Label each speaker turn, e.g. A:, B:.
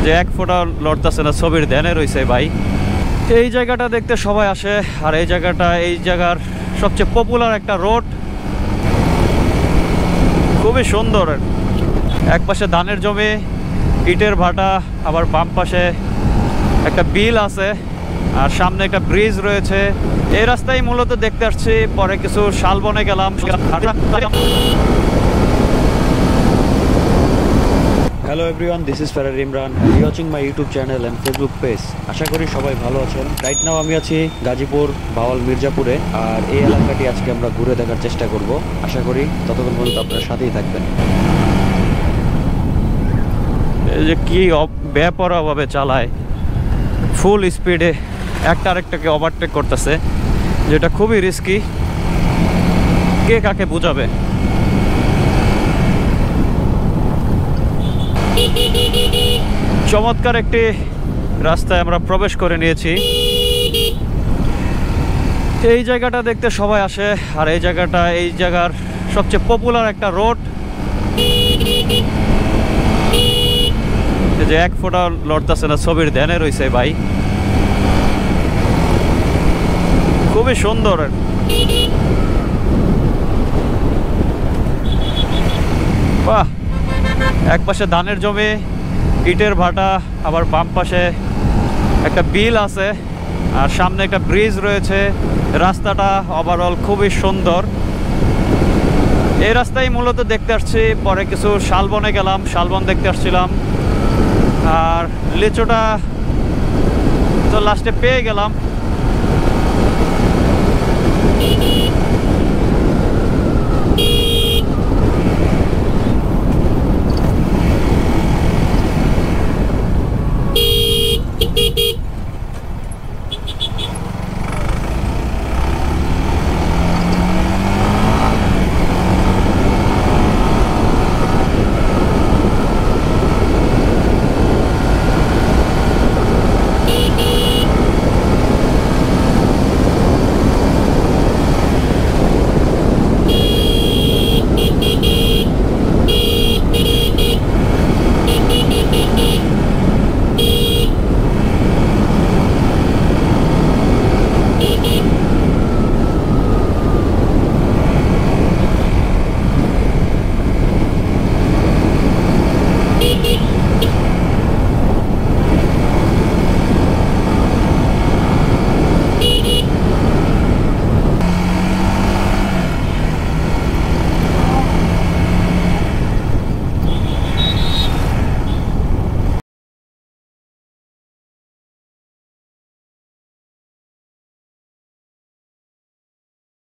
A: যে এক ফোঁটা লড়তেছে না, ছবির ধ্যানে রয়েছে ভাই। এই জায়গাটা দেখতে সবাই আসে, আর এই জায়গার সবচেয়ে পপুলার একটা রোড, খুবই সুন্দর। এক পাশে ধানের জমি, ইটের ভাটা, আবার বাম পাশে একটা বিল আছে, আর সামনে একটা ব্রিজ রয়েছে। এই রাস্তায় মূলত দেখতে আসছি, পরে কিছু শালবনে গেলাম। হ্যালো এভরিওয়ান, দিস ইজ ফেরার Imran and you watching my YouTube channel and Facebook page। আশা করি সবাই ভালো আছেন। রাইট নাও আমি আছি গাজীপুর বাওয়াল মির্জাপুরে, আর এই এলাকাটি আজকে আমরা ঘুরে দেখার চেষ্টা করব। আশা করি ততক্ষণ পর্যন্ত আপনারা সাথেই থাকবেন। এই যে কি বেপরোয়াভাবে চালায়, ফুল স্পিডে একটা আরেকটাকে ওভারটেক করতেছে, যেটা খুবই রিস্কি। কে কাকে বুঝাবে? চমৎকার একটি রাস্তায় আমরা প্রবেশ করে নিয়েছি। এই জায়গাটা দেখতে সবাই আসে, আর এই জায়গার সবচেয়ে পপুলার একটা রোড, যে এক ফোঁটা লড়তেছে না, ছবির ধ্যানে রয়েছে ভাই। খুবই সুন্দর। বাহ, এক পাশে ধানের জমি, ইটের ভাটা, আবার বাম পাশে একটা বিল আছে, আর সামনে একটা ব্রিজ রয়েছে। রাস্তাটা ওভারঅল খুবই সুন্দর। এই রাস্তায় মূলত দেখতে আসছি, পরে কিছু শালবনে গেলাম, শালবন দেখতে আসছিলাম, আর লিচুটা তো লাস্টে পেয়ে গেলাম।